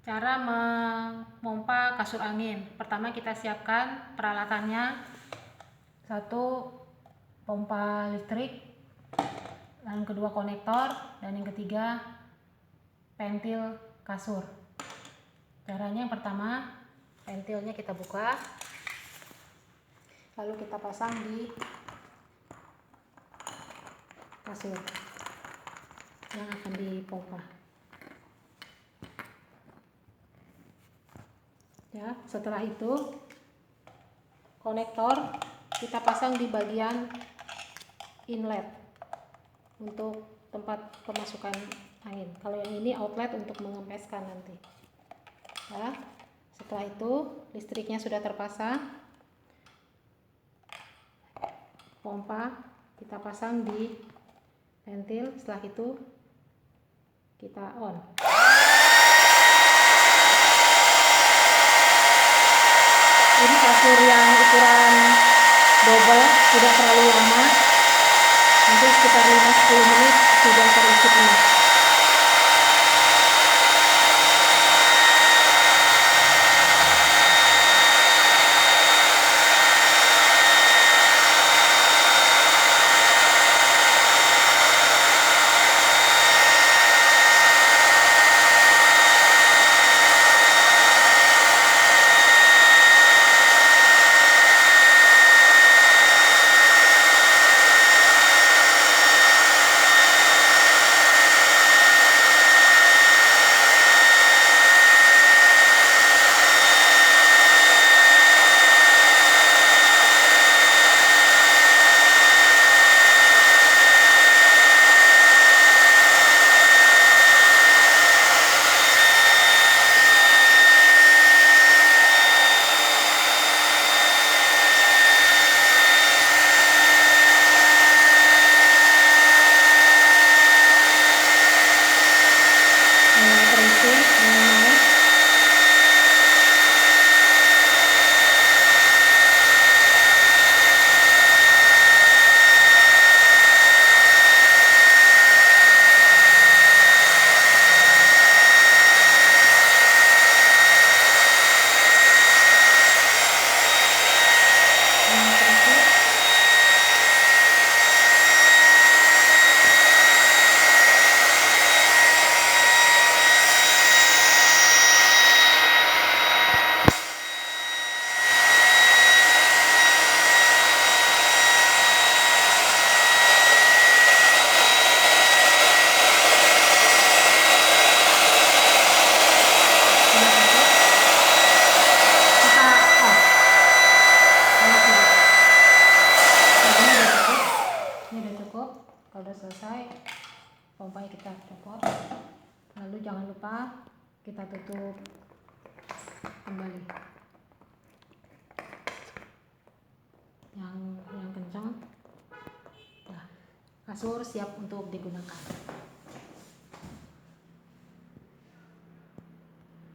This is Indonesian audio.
Cara memompa kasur angin. Pertama kita siapkan peralatannya. 1 pompa listrik, yang kedua konektor, dan yang ketiga pentil kasur. Caranya yang pertama, pentilnya kita buka, lalu kita pasang di kasur yang akan dipompa. Ya, setelah itu konektor kita pasang di bagian inlet untuk tempat pemasukan angin. Kalau yang ini outlet untuk mengempeskan nanti. Ya, setelah itu listriknya sudah terpasang, pompa kita pasang di pentil. Setelah itu kita on. Ini kasur yang ukuran double, tidak terlalu lama, mungkin sekitar 5-10 menit sudah terisi penuh. Kalau sudah selesai, pompanya kita copot, lalu jangan lupa kita tutup kembali yang kencang. Nah, kasur siap untuk digunakan.